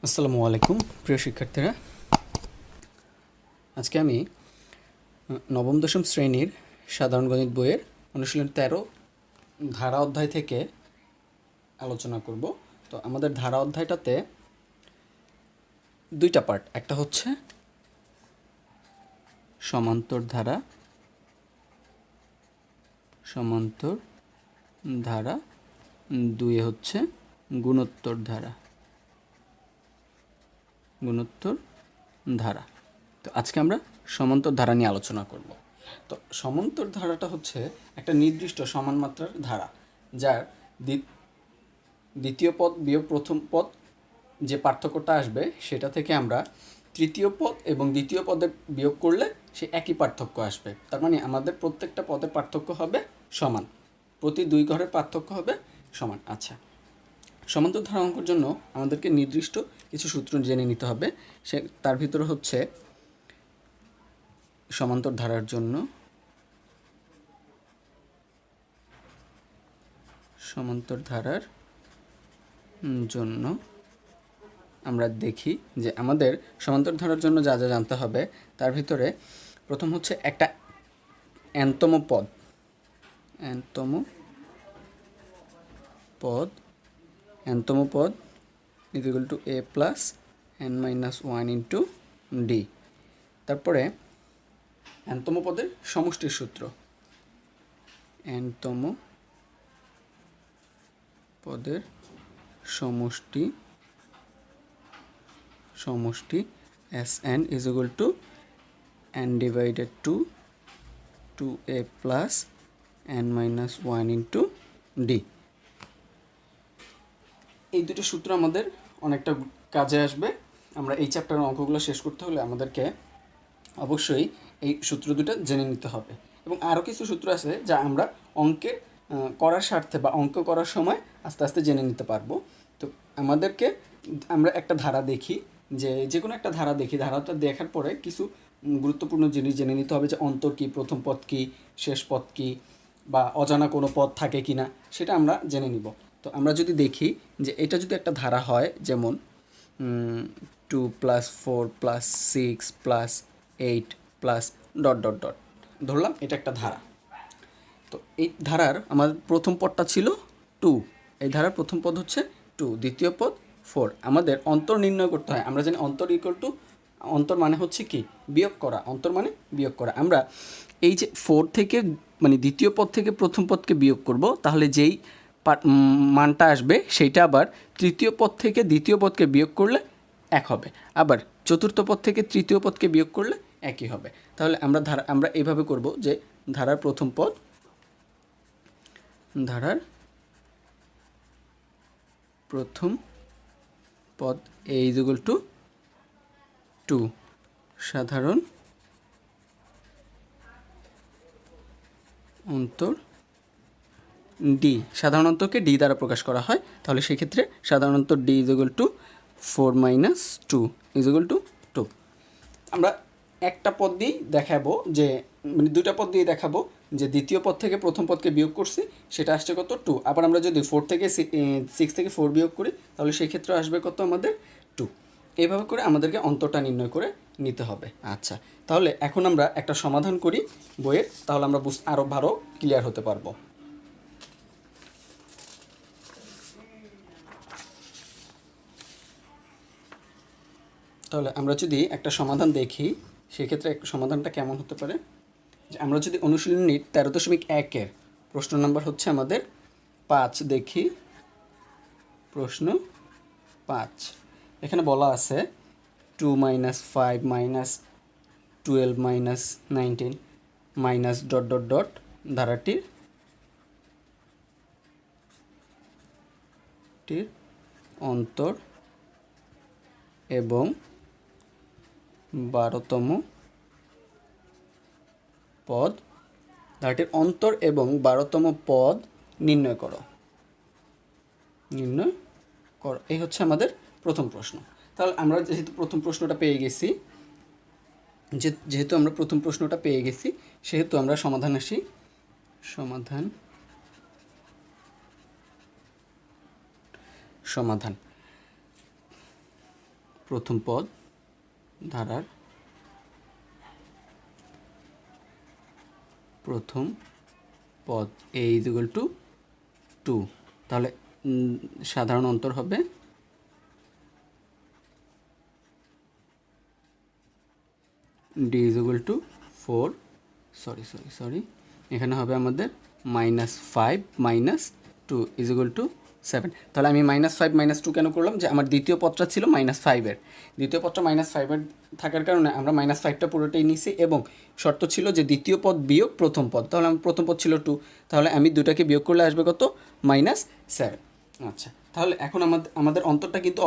আসসালামু আলাইকুম প্রিয় শিক্ষার্থীরা, আজকে আমি নবম দশম শ্রেণীর সাধারণ গণিত বইয়ের অনুশীলন 13 ধারা অধ্যায় থেকে আলোচনা করব। তো আমাদের ধারা অধ্যায়টাতে দুইটা পার্ট, একটা হচ্ছে সমান্তর ধারা, দুই হচ্ছে গুণোত্তর ধারা। তো আজকে আমরা সমান্তর ধারা নিয়ে আলোচনা করব। তো সমান্তর ধারাটা হচ্ছে একটা নির্দিষ্ট সমান মাত্রার ধারা, যার দ্বিতীয় পদ বিয়োগ প্রথম পদ যে পার্থক্যটা আসবে সেটা থেকে আমরা তৃতীয় পদ এবং দ্বিতীয় পদের বিয়োগ করলে সে একই পার্থক্য আসবে। তার মানে আমাদের প্রত্যেকটা পদের পার্থক্য হবে সমান, প্রতি দুই ঘরের পার্থক্য হবে সমান। আচ্ছা, সমান্তর ধারা অঙ্কের জন্য আমাদেরকে নির্দিষ্ট কিছু সূত্র জেনে নিতে হবে। তার ভিতরে হচ্ছে সমান্তর ধারার জন্য আমরা দেখি যে আমাদের সমান্তর ধারার জন্য যা যা জানতে হবে। তার ভিতরে প্রথম হচ্ছে একটা এনতম পদ equal to a plus n-1 into D. তারপরে এনতম পদের সমষ্টির সূত্র, এনতম পদের সমষ্টি Sn is equal to n divided to 2a plus n-1 into d। এই দুটো সূত্র আমাদের অনেকটা কাজে আসবে। আমরা এই চ্যাপ্টারের অঙ্কগুলো শেষ করতে হলে আমাদেরকে অবশ্যই এই সূত্র দুটো জেনে নিতে হবে। এবং আরও কিছু সূত্র আছে যা আমরা অঙ্কের করার স্বার্থে বা অঙ্ক করার সময় আস্তে আস্তে জেনে নিতে পারবো। তো আমরা একটা ধারা দেখি, যে কোনো একটা ধারা দেখি, ধারাটা দেখার পরে কিছু গুরুত্বপূর্ণ জিনিস জেনে নিতে হবে, যে অন্তর কী, প্রথম পদ কী, শেষ পদ কী, বা অজানা কোনো পদ থাকে কি না, সেটা আমরা জেনে নিব। তো আমরা যদি দেখি যে এটা যদি একটা ধারা হয়, যেমন 2 + 4 + 6 + 8 প্লাস ... ধরলাম এটা একটা ধারা। তো এই ধারার আমার প্রথম পদটা ছিল 2, এই ধারার প্রথম পদ হচ্ছে 2, দ্বিতীয় পদ 4। আমাদের অন্তর নির্ণয় করতে হয়। আমরা জানি অন্তর মানে হচ্ছে কি, বিয়োগ করা। অন্তর মানে বিয়োগ করা। আমরা এই যে 4 থেকে মানে দ্বিতীয় পদ থেকে প্রথম পদকে বিয়োগ করব, তাহলে যেই মানটা আসবে সেইটা আবার তৃতীয় পদ থেকে দ্বিতীয় পদকে বিয়োগ করলে এক হবে, আবার চতুর্থ পদ থেকে তৃতীয় পদকে বিয়োগ করলে একই হবে। তাহলে আমরা এইভাবে করব যে ধারার প্রথম পদ a is equal to 2, সাধারণ অন্তর ডি। সাধারণ অন্তরকে ডি দ্বারা প্রকাশ করা হয়, তাহলে সেক্ষেত্রে সাধারণ অন্তর D is equal to 4 - 2 is equal to 2। আমরা একটা পদ দিয়েই দেখাবো, যে মানে দুইটা পদ দিয়ে দেখাবো যে দ্বিতীয় পদ থেকে প্রথম পদকে বিয়োগ করছি, সেটা আসছে কত, 2। আবার আমরা যদি 6 থেকে 4 বিয়োগ করি, তাহলে সেই ক্ষেত্রে আসবে কত, আমাদের 2। এইভাবে করে আমাদেরকে অন্তরটা নির্ণয় করে নিতে হবে। আচ্ছা, তাহলে এখন আমরা একটা সমাধান করি বইয়ের, তাহলে আমরা আরও ভালো ক্লিয়ার হতে পারবো। তাহলে আমরা যদি একটা সমাধান দেখি, সেক্ষেত্রে সমাধানটা কেমন হতে পারে, যে আমরা যদি অনুশীলনী 13.1-এর প্রশ্ন নাম্বার হচ্ছে আমাদের 5 দেখি। প্রশ্ন 5, এখানে বলা আছে 2 - 5 - 12 - 19 ধারাটির অন্তর এবং 12তম পদ, ধারাটির অন্তর এবং 12তম পদ নির্ণয় করো। এই হচ্ছে আমাদের প্রথম প্রশ্ন। তাহলে আমরা যেহেতু প্রথম প্রশ্নটা পেয়ে গেছি, সেহেতু আমরা সমাধান আসি। সমাধান প্রথম পদ ধারার প্রথম পদ a = 2, তাহলে সাধারণ অন্তর হবে d = 4, সরি এখানে হবে আমাদের -5 - 2 = 7। তাহলে আমি -5 - 2 কেন করলাম, যে আমার দ্বিতীয় পদটা ছিল -5-এর, দ্বিতীয় পদটা -5-এর থাকার কারণে আমরা -5টা পুরোটাই নিছি, এবং শর্ত ছিল যে দ্বিতীয় পদ বিয়োগ প্রথম পদ, তাহলে আমার প্রথম পদ ছিল 2, তাহলে আমি দুটাকে বিয়োগ করলে আসবে কত, -7। আচ্ছা, তাহলে এখন আমাদের অন্তরটা কিন্তু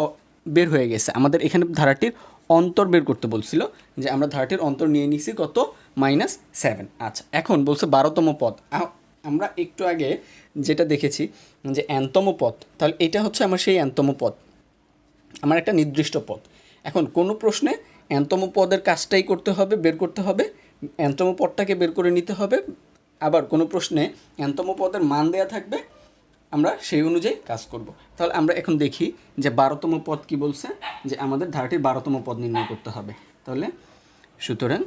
বের হয়ে গেছে। আমাদের এখানে ধারাটির অন্তর বের করতে বলছিল, যে আমরা ধারাটির অন্তর নিয়ে নিছি কত, -7। আচ্ছা, এখন বলছে 12তম পদ। আমরা একটু আগে যেটা দেখেছি যে nতম পদ, তাহলে এটা হচ্ছে আমার সেই nতম পদ, আমার একটা নির্দিষ্ট পদ। এখন কোনো প্রশ্নে nতম পদের কাজটাই করতে হবে, বের করতে হবে, nতম পদটাকে বের করে নিতে হবে। আবার কোনো প্রশ্নে nতম পদের মান দেয়া থাকবে, আমরা সেই অনুযায়ী কাজ করব। তাহলে আমরা এখন দেখি যে 12তম পদ কি বলছে, যে আমাদের ধারাটির 12তম পদ নির্ণয় করতে হবে। তাহলে সুতরাং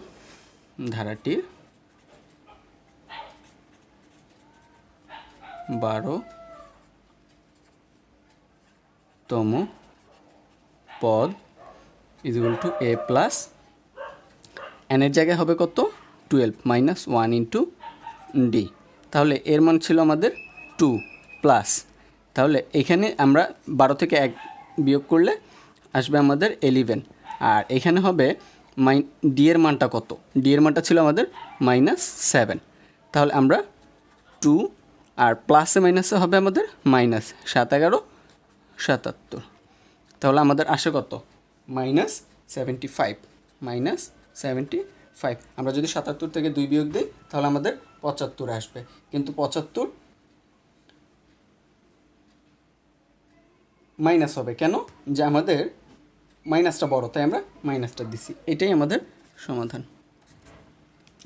ধারাটির 12তম পদ = a প্লাস n এর জায়গায় হবে কত, 12 - 1 × d। তাহলে এর মান ছিল আমাদের 2 প্লাস, তাহলে এখানে আমরা 12 থেকে 1 বিয়োগ করলে আসবে আমাদের 11, আর এখানে হবে d এর মানটা কত, d এর মানটা ছিল আমাদের -7। তাহলে আমরা 2 আর প্লাসে মাইনাসে হবে আমাদের -7 × 11 = 77। তাহলে আমাদের আসে কত, -75, -75। আমরা যদি 77 থেকে 2 বিয়োগ দিই তাহলে আমাদের 75 আসবে, কিন্তু 75 মাইনাস হবে কেন, যে আমাদের মাইনাসটা বড়, তাই আমরা মাইনাসটা দিছি, এটাই আমাদের সমাধান।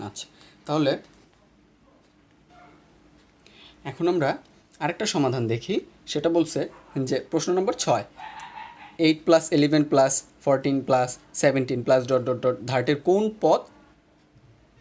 আচ্ছা, তাহলে এখন আমরা আরেকটা সমাধান দেখি। সেটা বলছে যে প্রশ্ন নম্বর 6, 8 + 11 + 14 + 17 + ... ধারাটির কোন পদ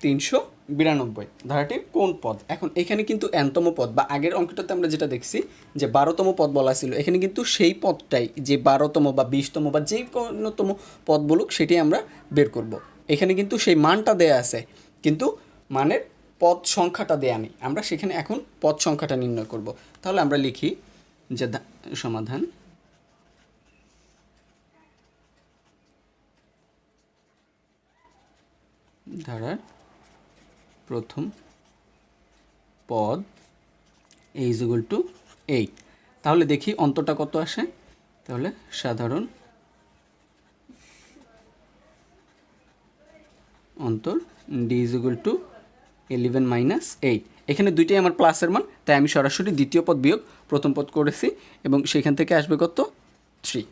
392, ধারাটির কোন পদ। এখন এখানে কিন্তু nতম পদ, বা আগের অঙ্কটাতে আমরা যেটা দেখছি যে 12তম পদ বলা ছিল, এখানে কিন্তু সেই পদটাই, যে 12তম বা 20তম বা যে কোনোতম পদ বলুক, সেটি আমরা বের করব। এখানে কিন্তু সেই মানটা দেয়া আছে, কিন্তু মানের পদ সংখ্যাটা দেয়া নেই, আমরা সেখানে এখন পদ সংখ্যাটা নির্ণয় করব। তাহলে আমরা লিখি যে সমাধান ধারার প্রথম পদ a = 8। তাহলে দেখি অন্তরটা কত আসে। তাহলে সাধারণ অন্তর d = 11 - 8। এখানে দুইটাই আমার প্লাসের মান, তাই আমি সরাসরি দ্বিতীয় পদ বিয়োগ প্রথম পদ করেছি, এবং সেখান থেকে আসবে কত, 3।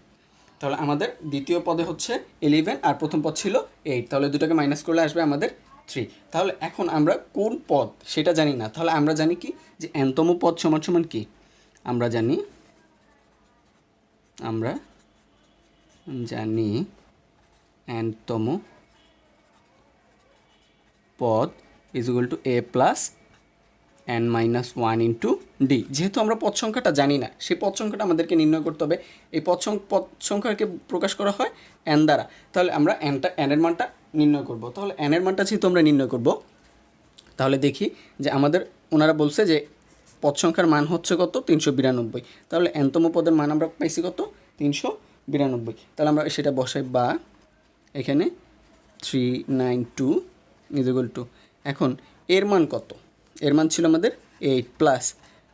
তাহলে আমাদের দ্বিতীয় পদে হচ্ছে 11 আর প্রথম পদ ছিল 8, তাহলে দুটোকে মাইনাস করলে আসবে আমাদের 3। তাহলে এখন আমরা কোন পদ সেটা জানি না, তাহলে আমরা জানি কি, যে nতম পদ সমান কি, আমরা জানি nতম পদ = a প্লাস n - 1 × d। যেহেতু আমরা পদ সংখ্যাটা জানি না, সেই পদ সংখ্যাটা আমাদেরকে নির্ণয় করতে হবে। এই পদ সংখ্যাকে প্রকাশ করা হয় n দ্বারা, তাহলে আমরা n এর মানটা নির্ণয় করব। তাহলে n এর মানটা যেহেতু আমরা নির্ণয় করব, তাহলে দেখি যে আমাদের ওনারা বলছে যে পদ সংখ্যার মান হচ্ছে কত, 392। তাহলে nতম পদের মান আমরা পাইছি কত, 392। তাহলে আমরা সেটা বসাই, বা এখানে 392 = এখন এর মান কত, এর মান ছিল আমাদের 8 প্লাস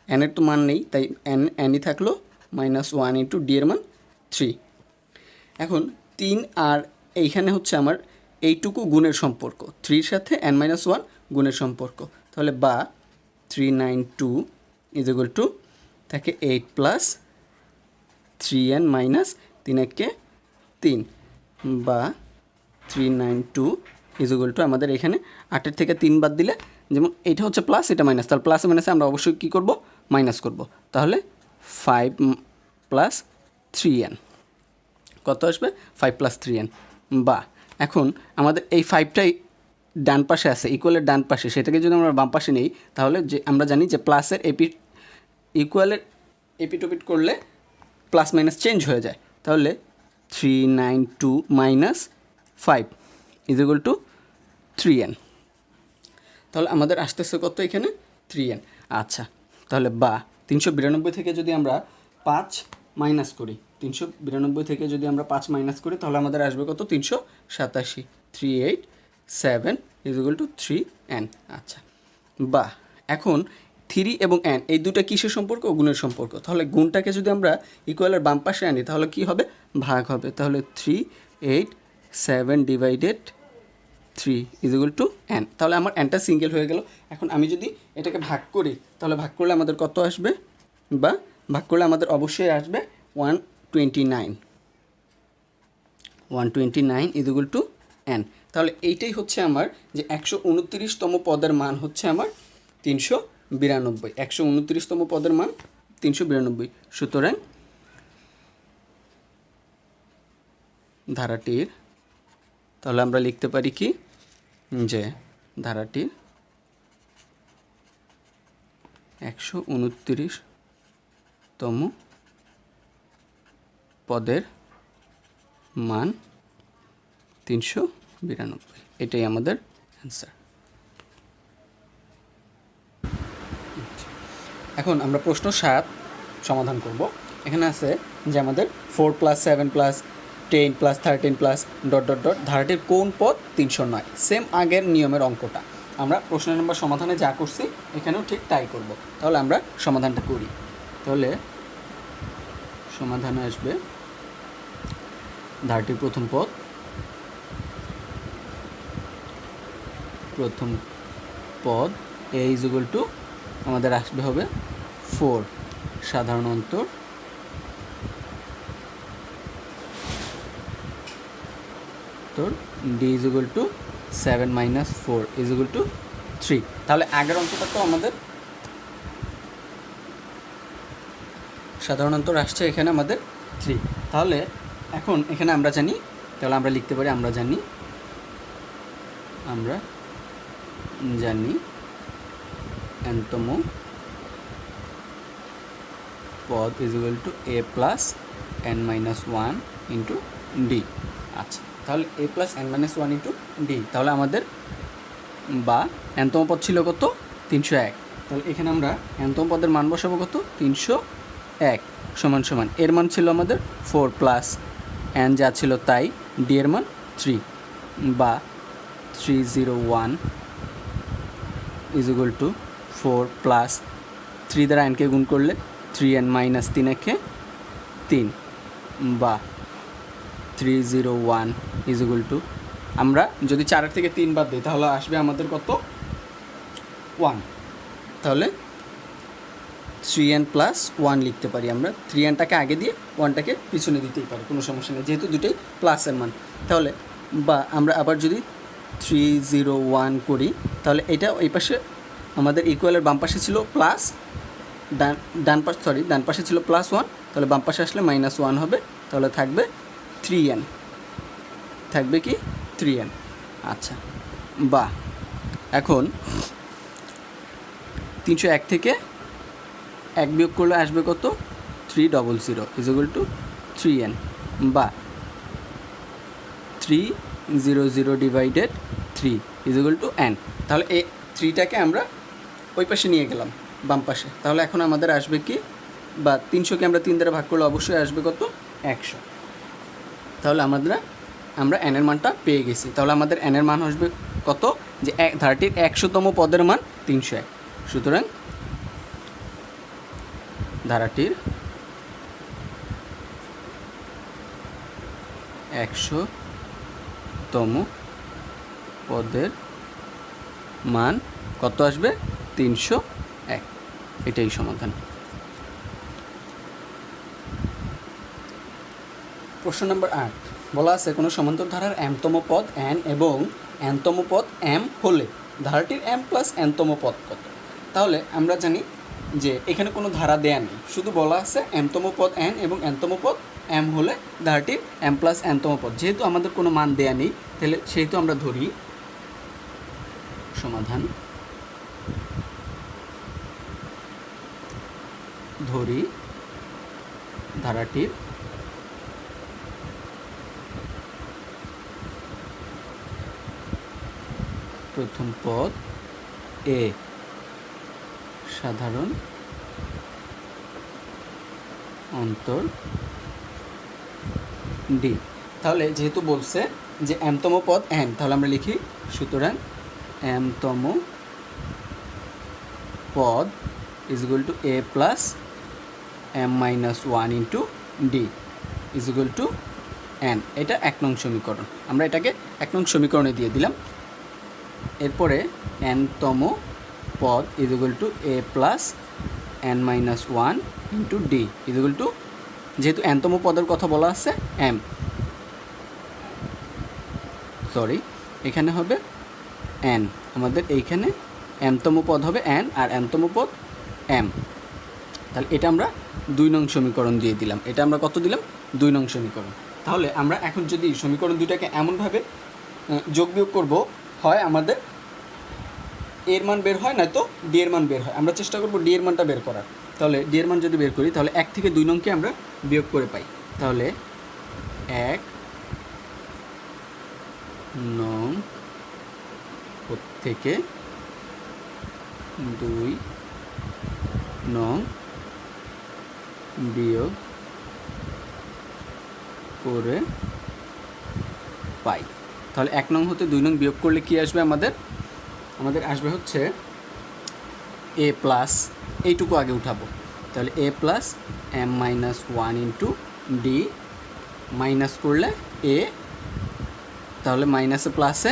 n এর তো মান নেই, তাই nই থাকলো, -1 × d এর মান 3। এখন 3 আর এইখানে হচ্ছে আমার এইটুকু গুণের সম্পর্ক, 3-র সাথে n - 1 গুণের সম্পর্ক। তাহলে বা 392 = থাকে 8 প্লাস 3n - 3 বা 392 = আমাদের এখানে 8-এর থেকে 3 বাদ দিলে, যেমন এটা হচ্ছে প্লাস, এটা মাইনাস, তাহলে প্লাসে মাইনাসে আমরা অবশ্যই কী করব, মাইনাস করব। তাহলে 5 + 3n কত আসবে 5 + 3n। বা এখন আমাদের এই 5টাই ডান পাশে আছে, ইকুয়ালের ডান পাশে, সেটাকে যদি আমরা বাম পাশে নিই তাহলে যে আমরা জানি যে প্লাসের ইকুয়ালের এপিটোপিট করলে প্লাস মাইনাস চেঞ্জ হয়ে যায়। তাহলে 392 - 5 = 3n। তাহলে আমাদের আসতেছে কত এখানে 3n। আচ্ছা, তাহলে বা 392 থেকে যদি আমরা 5 মাইনাস করি, 392 থেকে যদি আমরা 5 মাইনাস করি তাহলে আমাদের আসবে কত 387। 387 = 3n। আচ্ছা, বা এখন 3 এবং n এই দুটো কিসের সম্পর্ক? গুণের সম্পর্ক। তাহলে গুণটাকে যদি আমরা ইকুয়ালের বাম পাশে আনি তাহলে কি হবে? ভাগ হবে। তাহলে 387 / 3 = n। তাহলে আমার nটা সিঙ্গেল হয়ে গেল। এখন আমি যদি এটাকে ভাগ করি তাহলে ভাগ করলে আমাদের কত আসবে? বা ভাগ করলে আমাদের অবশ্যই আসবে 129। 129 = n। তাহলে এইটাই হচ্ছে আমার যে 129তম পদের মান হচ্ছে আমার 392। 129তম পদের মান 392। সুতরাং ধারাটির, তাহলে আমরা লিখতে পারি কি যে ধারাটির 129তম পদের মান 392। এটাই আমাদের অ্যান্সার। এখন আমরা প্রশ্ন 7 সমাধান করব। এখানে আছে যে আমাদের 4 + 7 + 10 + 13 + ... ধারাটির কোন পদ 309। সেম আগের নিয়মের অঙ্কটা আমরা প্রশ্ন নম্বর সমাধানে যা করছি এখানেও ঠিক তাই করব। তাহলে আমরা সমাধানটা করি। তাহলে সমাধানে আসবে ধারাটির প্রথম পদ a = আমাদের আসবে হবে 4 সাধারণ অন্তর d = 7 - 4 = 3। তাহলে আগের অঙ্কটা তো আমাদের সাধারণ অন্তর আসছে, এখানে আমাদের 3। তাহলে এখন এখানে আমরা জানি, তাহলে আমরা লিখতে পারি আমরা জানি nতম পদ = a + n - 1 × d। আচ্ছা, তাহলে a + n - 1 × d। তাহলে আমাদের বা nতম পদ ছিল কত 301। তাহলে এখানে আমরা nতম পদের মান বসাবো কত 301 সমান এর মান ছিল আমাদের 4 + n যা ছিল তাই, d এর মান 3। বা 301 = 4 + 3 দ্বারা n কে গুণ করলে 3n - 3 একে 3। বা 301 = আমরা যদি 4 থেকে 3 বাদ দিই তাহলে আসবে আমাদের কত 1। তাহলে 3n + 1 লিখতে পারি আমরা। 3nটাকে আগে দিয়ে 1টাকে পিছনে দিতেই পারি, কোনো সমস্যা নেই, যেহেতু দুটোই প্লাসের মান। তাহলে বা আমরা আবার যদি 301 করি তাহলে এটা এই পাশে আমাদের ইকুয়ালের বাম পাশে ছিল প্লাস, ডান পাশে ছিল +1, তাহলে বাম পাশে আসলে -1 হবে। তাহলে থাকবে 3n, থাকবে কি 3n। আচ্ছা, বা এখন 301 থেকে 1 বিয়োগ করলে আসবে কত 300 = 3n। বা 300 / 3 = n। তাহলে এই 3টাকে আমরা ওই পাশে নিয়ে গেলাম বাম পাশে। তাহলে এখন আমাদের আসবে কি, বা 300কে আমরা 3 দ্বারা ভাগ করলে অবশ্যই আসবে কত 100। তাহলে আমরা n এর মানটা পেয়ে গেছি। তাহলে আমাদের n এর মান আসবে কত, যে ধারাটির 100তম পদের মান 301। সুতরাং ধারাটির 100তম পদের মান কত আসবে 301। এটাই সমাধান। প্রশ্ন নম্বর 8 বলা আছে কোনো সমান্তর ধারার mতম পদ n এবং nতম পদ m হলে ধারাটির m + nতম পদ কত। তাহলে আমরা জানি যে এখানে কোনো ধারা দেয়া নেই, শুধু বলা আছে mতম পদ n এবং nতম পদ এম হলে ধারাটির এম প্লাস এনতম পদ। যেহেতু আমাদের কোনো মান দেয়া নেই, তাহলে সেহেতু আমরা ধরি সমাধান ধারাটির প্রথম পদ এ সাধারণ অন্তর ডি। তাহলে যেহেতু বলছে যে এমতম পদ এন, তাহলে আমরা লিখি সুতরাং এমতম পদ is equal to A plus M minus one into D is equal to N. এটা 1 নং সমীকরণ, আমরা এটাকে 1 নং সমীকরণে দিয়ে দিলাম। এরপরে এনতম পদ is equal to A plus N minus one into D is equal two, যেহেতু এনতম পদের কথা বলা আছে এম, সরি এখানে হবে এন, আমাদের এইখানে এমতম পদ হবে এন আর এনতম পদ এম। তাহলে এটা আমরা 2 নং সমীকরণ দিয়ে দিলাম। এটা আমরা কত দিলাম? 2 নং সমীকরণ। তাহলে আমরা এখন যদি সমীকরণ দুইটাকে এমনভাবে যোগ বিয়োগ করব, হয় আমাদের এর মান বের হয়, নয়তো ডি এর মান বের হয়। আমরা চেষ্টা করব ডি এর মানটা বের করার। তাহলে ডি এর মান যদি বের করি, তাহলে 1 থেকে 2 নংকে আমরা বিয়োগ করে পাই। তাহলে 1 নং থেকে 2 নং বিয়োগ করে পাই। তাহলে 1 নং হতে 2 নং বিয়োগ করলে কি আসবে? আমাদের আসবে হচ্ছে এ প্লাস, এইটুকু আগে উঠাবো। তাহলে A plus M minus one into D, minus করলে এ, তাহলে মাইনাসে প্লাসে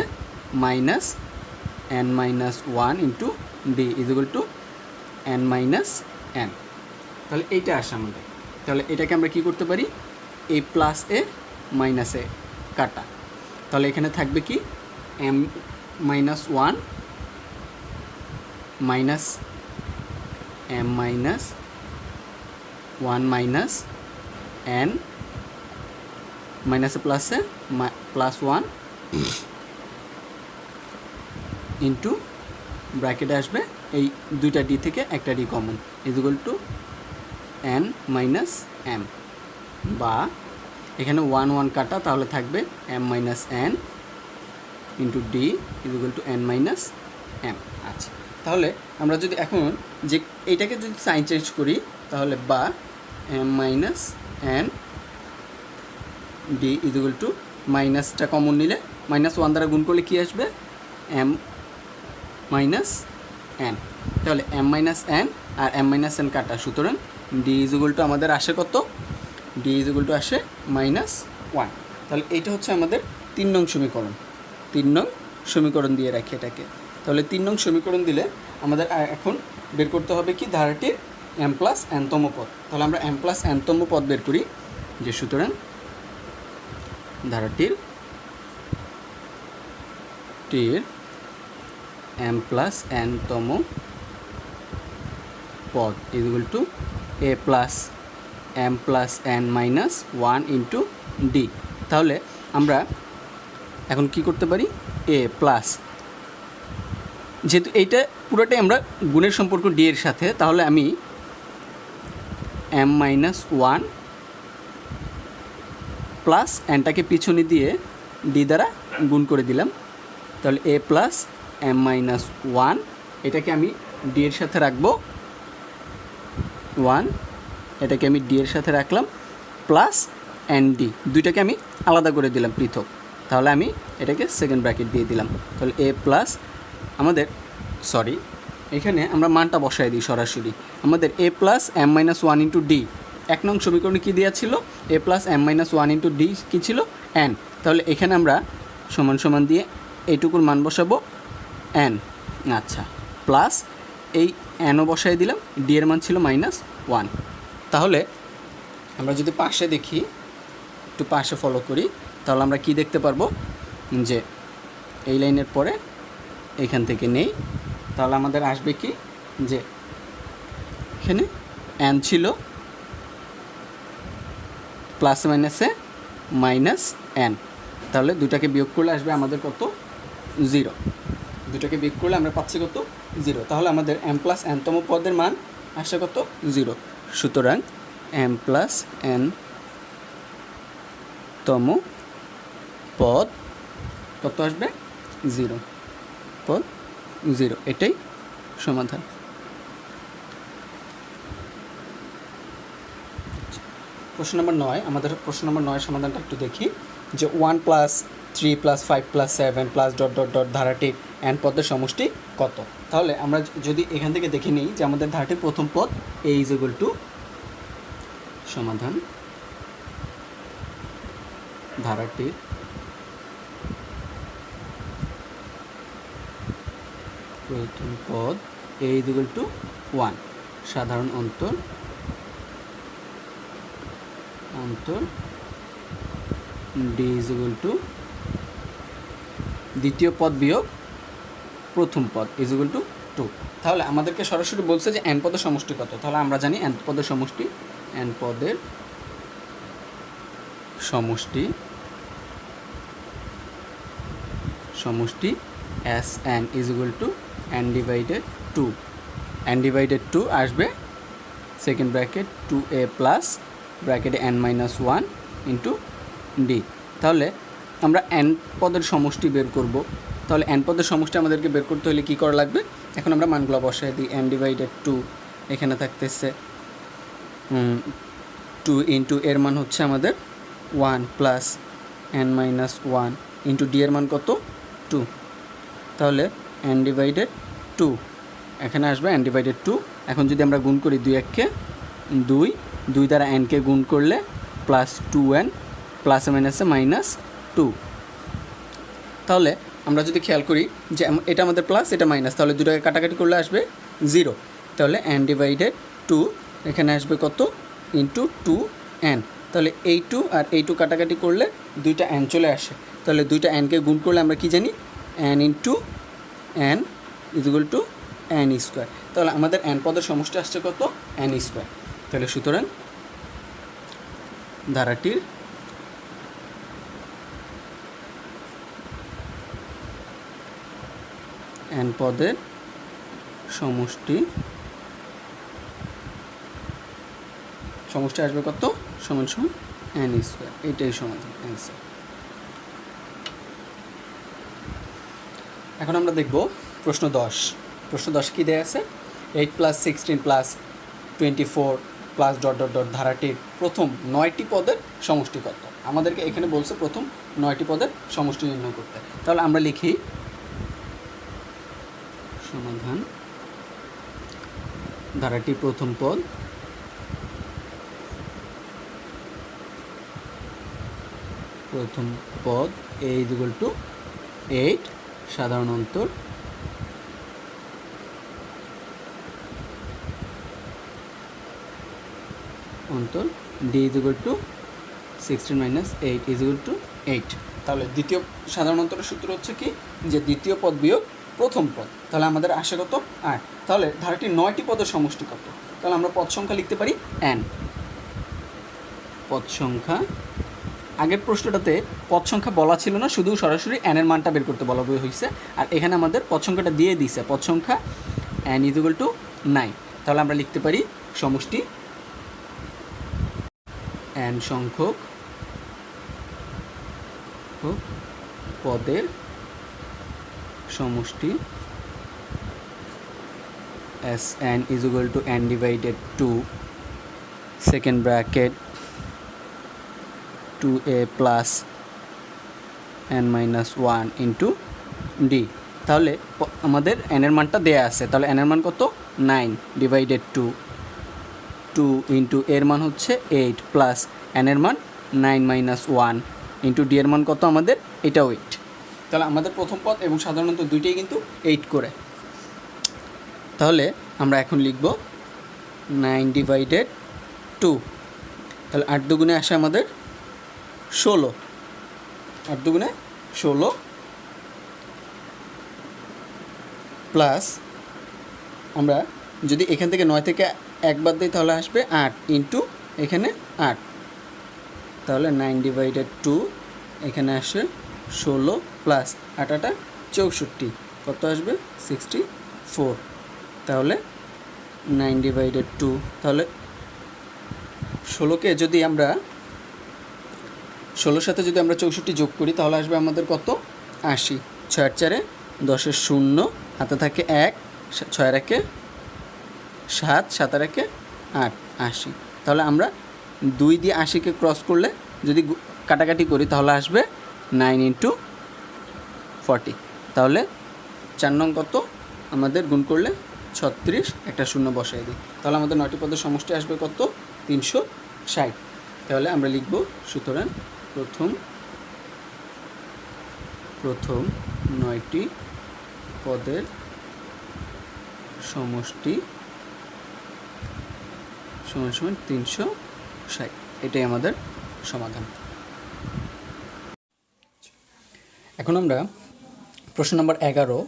minus N minus one into D is equal to N minus N. তাহলে এইটা আসে আমাদের। তাহলে এটাকে আমরা কি করতে পারি? এ প্লাস এ মাইনাস এ কাটা। তাহলে এখানে থাকবে কি? M minus one minus M minus one minus N, মাইনাসে প্লাসে প্লাস ওয়ান ইন্টু ব্র্যাকেটে আসবে এই দুইটা ডি থেকে একটা D common is equal to N minus M, বা এখানে 1 1 কাটা, তাহলে থাকবে M minus N into D is equal to N minus M. আচ্ছা, তাহলে আমরা যদি এখন যে এইটাকে যদি সাইন চেঞ্জ করি, তাহলে বা M minus N D is equal to, মাইনাসটা কমন নিলে মাইনাস 1 দ্বারা গুণ করলে কি আসবে? M minus N. তাহলে এম মাইনাস এন আর এম মাইনাস এন কাটা, সুতরাং ডি ইজ ইকুয়াল টু আমাদের আসে কত? ডি ইজ ইকুয়াল টু আসে -1। তাহলে এইটা হচ্ছে আমাদের 3 নং সমীকরণ। 3 নং সমীকরণ দিয়ে রাখি এটাকে। তাহলে 3 নং সমীকরণ দিলে আমাদের এখন বের করতে হবে কি? ধারাটির এম প্লাস এনতম পদ। তাহলে আমরা এম প্লাস এনতম পদ বের করি, যে সুতরাং ধারাটির এম প্লাস এনতম পদ is equal to A plus M plus N minus one into D. তাহলে আমরা এখন কি করতে পারি? এ প্লাস, যেহেতু এইটা পুরোটাই আমরা গুণের সম্পর্ক ডি এর সাথে, তাহলে আমি এম মাইনাস ওয়ান প্লাস এনটাকে পিছনে দিয়ে ডি দ্বারা গুণ করে দিলাম। তাহলে A plus M minus one, এটাকে আমি ডি এর সাথে রাখবো 1, এটাকে আমি ডি এর সাথে রাখলাম, প্লাস এন ডি, দুইটাকে আমি আলাদা করে দিলাম পৃথক। তাহলে আমি এটাকে সেকেন্ড ব্র্যাকেট দিয়ে দিলাম। তাহলে এ প্লাস আমাদের, সরি এখানে আমরা মানটা বসাই দিই সরাসরি। আমাদের A plus M minus one into D 1 নং সমীকরণে কী দেওয়া ছিল? A plus M minus one into D কী ছিল? এন। তাহলে এখানে আমরা সমান সমান দিয়ে এইটুকুর মান বসাবো এন। আচ্ছা, প্লাস এই এনও বসাই দিলাম, ডি এর মান ছিল -1। তাহলে আমরা যদি পাশে দেখি, একটু পাশে ফলো করি, তাহলে আমরা কি দেখতে পারবো? যে এই লাইনের পরে এইখান থেকে নেই, তাহলে আমাদের আসবে কি? যে এখানে এন ছিল প্লাস মাইনাসে মাইনাস এন, তাহলে দুটাকে বিয়োগ করলে আসবে আমাদের কত? 0। দুটাকে বিয়োগ করলে আমরা পাচ্ছি কত? 0। তাহলে আমাদের m প্লাস n-তম পদের মান আসে কত? 0। সুতরাং m প্লাস n-তম পদ কত আসবে? 0। পদ 0, এটাই সমাধান। প্রশ্ন নম্বর 9, আমাদের প্রশ্ন নম্বর 9 সমাধানটা একটু দেখি। যে 1 plus 3 plus 5 plus 7 plus dot dot dot ধারাটির n পদের সমষ্টি কত? তাহলে আমরা যদি এখান থেকে দেখে নিই যে আমাদের ধারাটির প্রথম পদ a ইজ ইকুয়াল টু সমাধান ধারাটির প্রথম পদ a ইজ ইকুয়াল টু 1, সাধারণ অন্তর d ইজ ইকুয়াল টু দ্বিতীয় পদ বিয়োগ প্রথম পদ ইজ ইকুয়াল টু 2। তাহলে আমাদেরকে সরাসরি বলছে যে n পদের সমষ্টি কত। তাহলে আমরা জানি n পদের সমষ্টি Sn is equal to n divided 2। n divided 2 আসবে সেকেন্ড ব্র্যাকেট 2a প্লাস ব্র্যাকেটে n মাইনাস 1 ইন্টু ডি। তাহলে আমরা n পদের সমষ্টি বের করব। তাহলে n পদের সমষ্টি আমাদেরকে বের করতে হলে কী করা লাগবে? এখন আমরা মানগুলো বসাই দিই। n ডিভাইডেড 2 এখানে থাকতেছে 2 ইন্টু এর মান হচ্ছে আমাদের 1 plus n minus 1 into D এর মান কত? 2। তাহলে n ডিভাইডেড 2 এখানে আসবে n ডিভাইডেড 2। এখন যদি আমরা গুণ করি 2 এককে 2, 2 দ্বারা nকে গুণ করলে প্লাস 2n প্লাসে মাইনাসে মাইনাস 2। তাহলে আমরা যদি খেয়াল করি যে এটা আমাদের প্লাস, এটা মাইনাস, তাহলে দুটোকে কাটাকাটি করলে আসবে 0। তাহলে n ডিভাইডেড 2 এখানে আসবে কত? Into 2n। তাহলে এই 2 আর এই 2 কাটাকাটি করলে দুইটা n চলে আসে। তাহলে দুইটা nকে গুণ করলে আমরা কি জানি? n into n is equal to n square. তাহলে আমাদের n পদের সমষ্টি আসছে কত? n square. তাহলে সুতরাং ধারাটির n পদের সমষ্টি আসবে কত? সমান সমান n স্কোয়ার। এটাই সমাধান, অ্যান্সার। এখন আমরা দেখব প্রশ্ন 10। প্রশ্ন 10 কী দেয়া আছে? 8 plus 16 plus 24 plus dot dot dot ধারাটির প্রথম 9টি পদের সমষ্টি কত? আমাদেরকে এখানে বলছে প্রথম 9টি পদের সমষ্টি নির্ণয় করতে। তাহলে আমরা লিখি সমাধান ধারাটির প্রথম পদ a ইজ ইকুয়াল টু 8, সাধারণ অন্তর d is equal two 16 minus 8 is equal two 8। তাহলে দ্বিতীয় সাধারণ অন্তরের সূত্র হচ্ছে কি? যে দ্বিতীয় পদ বিয়োগ প্রথম পদ। তাহলে আমাদের আসে কত? 8। তাহলে ধারাটির 9টি পদের সমষ্টি কত? তাহলে আমরা পদ সংখ্যা লিখতে পারি n। পদ সংখ্যা, আগের প্রশ্নটাতে পদ সংখ্যা বলা ছিল না, শুধু সরাসরি n এর মানটা বের করতে বলা হয়েছে। আর এখানে আমাদের পদ সংখ্যাটা দিয়ে দিয়েছে, পদ সংখ্যা n ইজ ইকুয়াল টু 9। তাহলে আমরা লিখতে পারি সমষ্টি n সংখ্যক পদের সমষ্টি Sn is equal to n divided 2 second bracket 2a plus n minus 1 into d। তাহলে আমাদের n এর মানটা দেয়া আছে। তাহলে n এর মান কত? 9 ডিভাইডেড 2 ইন্টু এর মান হচ্ছে 8 প্লাস n এর মান 9 মাইনাস 1 ইন্টু d এর মান কত আমাদের? এটাও 8। তাহলে আমাদের প্রথম পদ এবং সাধারণত দুইটাই কিন্তু 8 করে। তাহলে আমরা এখন লিখব 9 ডিভাইডেড 2। তাহলে 8 দুগুণে আসে আমাদের 16, 8 দুগুণে 16 প্লাস আমরা যদি এখান থেকে 9 থেকে 1 বাদ দিই তাহলে আসবে 8 ইন্টু এখানে 8 তাহলে 9/2 এখানে আসে 16 প্লাস 8 64 কত আসবে 64। তাহলে 9/2 তাহলে 16কে যদি আমরা 16 সাথে যদি আমরা 64 যোগ করি তাহলে আসবে আমাদের কত 80। 6 আর 4 10 0 হাতে থাকে 1 6 আর 1 7 7 আর 1 8 80। তাহলে আমরা 2 দিয়ে 80কে ক্রস করলে যদি কাটাকাটি করি তাহলে আসবে 9 × 40। তাহলে 4 নং কত আমাদের গুণ করলে 36 একটা শূন্য বসাই দিই তাহলে আমাদের 9টি পদের সমষ্টি আসবে কত 360। তাহলে আমরা লিখব সুতরাং প্রথম 9টি পদের সমষ্টি সমান 360। এটাই আমাদের সমাধান। এখন আমরা প্রশ্ন নম্বর 11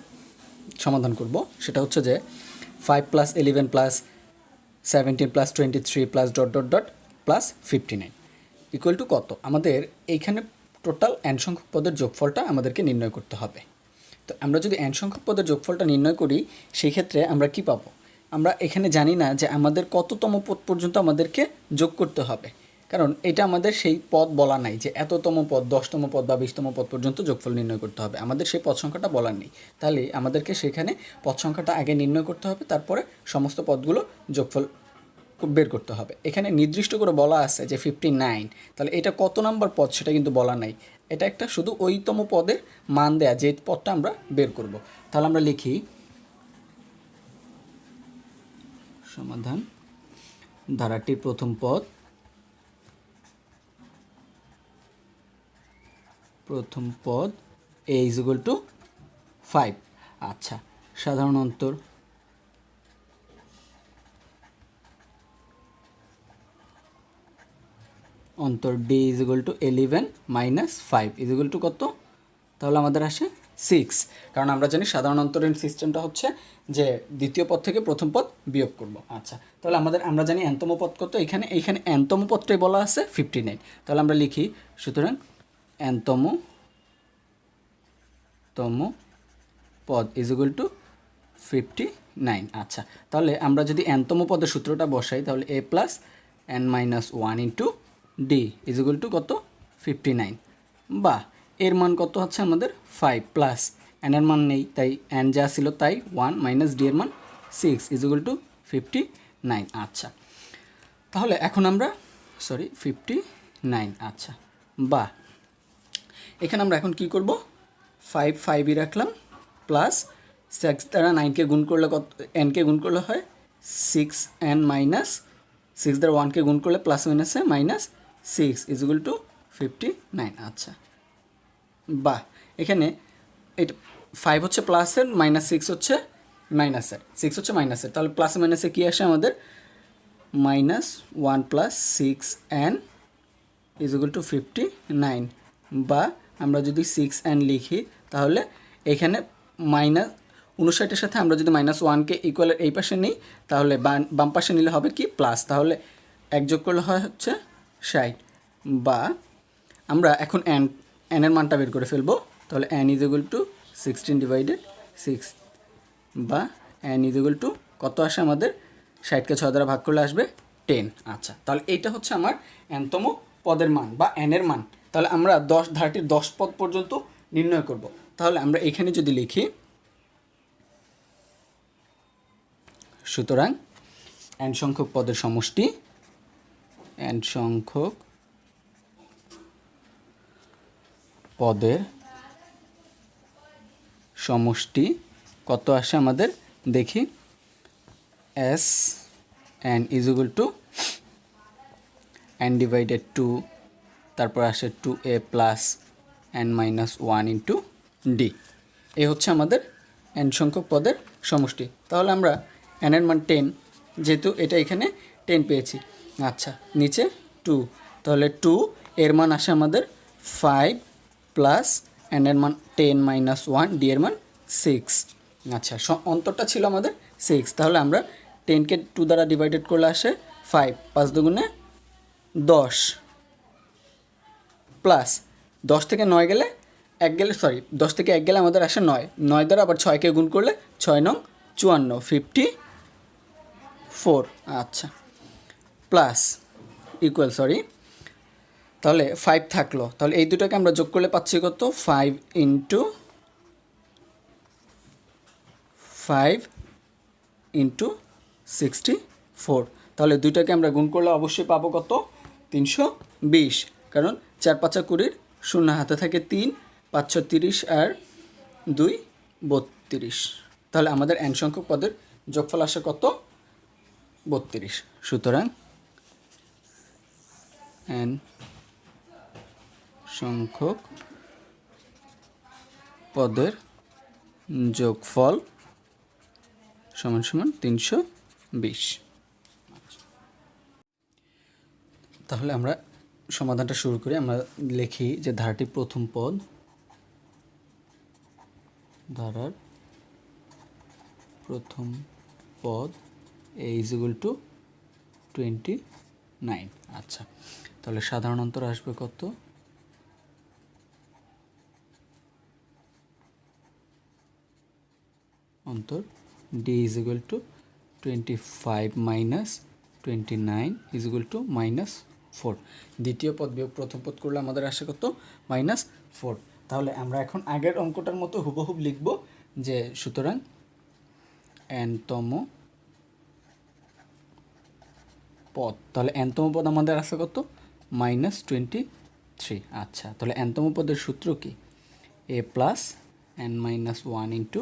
সমাধান করব। সেটা হচ্ছে যে 5 + 11 + 17 + 23 + ... +59 ইকুয়াল টু কত। আমাদের এইখানে টোটাল n সংখ্যক পদের যোগফলটা আমাদেরকে নির্ণয় করতে হবে। তো আমরা যদি n সংখ্যক পদের যোগফলটা নির্ণয় করি সেই ক্ষেত্রে আমরা কি পাবো, আমরা এখানে জানি না যে আমাদের কততম পদ পর্যন্ত আমাদেরকে যোগ করতে হবে, কারণ এটা আমাদের সেই পদ বলা নাই যে এততম পদ 10তম পদ বা 20তম পদ পর্যন্ত যোগফল নির্ণয় করতে হবে, আমাদের সেই পদ সংখ্যাটা বলার নেই। তাহলে আমাদেরকে সেখানে পদ সংখ্যাটা আগে নির্ণয় করতে হবে, তারপরে সমস্ত পদগুলো যোগফল বের করতে হবে। এখানে নির্দিষ্ট করে বলা আছে যে 59, তাহলে এটা কত নাম্বার পদ সেটা কিন্তু বলা নাই, এটা একটা শুধু ওইতম পদের মান দেয়া যে পদটা আমরা বের করব। তাহলে আমরা লিখি সমাধান ধারাটির প্রথম পদ a = 5। আচ্ছা, সাধারণ অন্তর d = 11 - 5 = কত, তাহলে আমাদের আসে 6। কারণ আমরা জানি সাধারণ অন্তরের সিস্টেমটা হচ্ছে যে দ্বিতীয় পদ থেকে প্রথম পদ বিয়োগ করব। আচ্ছা, তাহলে আমরা জানি nতম পদ কত, এইখানে nতম পদটাই বলা আছে 59। তাহলে আমরা লিখি সুতরাং nতম পদ = 59। আচ্ছা, তাহলে আমরা যদি nতম পদের সূত্রটা বসাই তাহলে a + n - 1 × d = কত 59, বা এর মান কত হচ্ছে আমাদের 5 প্লাস n এর মান নেই তাই n যা ছিল তাই 1 - d এর মান 6 = 59। আচ্ছা, তাহলে এখন আমরা 59। আচ্ছা, বা এখানে আমরা এখন কি করব, 5ই রাখলাম প্লাস 6 দ্বারা 9কে গুণ করলে কত, nকে গুণ করলে হয় 6n - 6 দ্বারা 1কে গুণ করলে প্লাস মাইনাসে -6 = 59। আচ্ছা, বা এখানে এটা 5 হচ্ছে প্লাসের, -6 হচ্ছে মাইনাসের, 6 হচ্ছে মাইনাসের, তাহলে প্লাস মাইনাসে কী আসে আমাদের -1 + 6n = 59। বা আমরা যদি 6n লিখি তাহলে এখানে -59-এর সাথে আমরা যদি -1কে ইকুয়ালের এই পাশে নিই তাহলে বাম পাশে নিলে হবে কি প্লাস, তাহলে 1 যোগ করলে হয় হচ্ছে 60। বা আমরা এখন n এর মানটা বের করে ফেলবো, তাহলে n = 16/6 বা n = কত আসে আমাদের 60কে 6 দ্বারা ভাগ করলে আসবে 10। আচ্ছা, তাহলে এইটা হচ্ছে আমার nতম পদের মান বা n এর মান। তাহলে আমরা ধারাটির 10 পদ পর্যন্ত নির্ণয় করব। তাহলে আমরা এখানে যদি লিখি সুতরাং n সংখ্যক পদের সমষ্টি কত আসে আমাদের দেখি, s n = n/2, তারপর আসে 2a + n - 1 × d। এ হচ্ছে আমাদের n সংখ্যক পদের সমষ্টি। তাহলে আমরা n এর মান 10, যেহেতু এটা এখানে 10 পেয়েছি। আচ্ছা, নিচে 2, তাহলে 2 এর মান আসে আমাদের 5 প্লাস n এর মান 10 - 1, d এর মান 6। আচ্ছা, অন্তরটা ছিল আমাদের 6, তাহলে আমরা 10কে 2 দ্বারা ডিভাইডেড করলে আসে 5, 5 দুগুণে 10, প্লাস 10 থেকে 9 গেলে 1 গেলে 10 থেকে 1 গেলে আমাদের আসে 9, 9 দ্বারা আবার 6কে গুণ করলে 6 নং 54, 54। আচ্ছা, প্লাস ইকুয়াল তাহলে 5 থাকলো, তাহলে এই দুটোকে আমরা যোগ করলে পাচ্ছি কত? 5 ইন্টু 64। তাহলে দুইটাকে আমরা গুণ করলে অবশ্যই পাবো কত? 320, কারণ 4 5 20, শূন্য হাতে থাকে 3, 5 6 30 আর 2 32। তাহলে আমাদের n সংখ্যক পদের যোগফল আসে কত? 32। সুতরাং n সংখ্যক পদের যোগফল সমান সমান 320। তাহলে আমরা সমাধানটা শুরু করি। আমরা লিখি যে ধারাটির প্রথম পদ, ধারার প্রথম পদ a = 29। আচ্ছা, তাহলে সাধারণ অন্তর আসবে কত? অন্তর d = 25 - 29 = -4। দ্বিতীয় পদ বিয়োগ প্রথম পদ করলে আমাদের আসে কত? -4। তাহলে আমরা এখন আগের অঙ্কটার মতো হুবহুব লিখব যে সুতরাং n-তম পদ, তাহলে n-তম পদ আমাদের আছে কত? -23। আচ্ছা, তাহলে n-তম পদের সূত্র কি? a + n - 1 *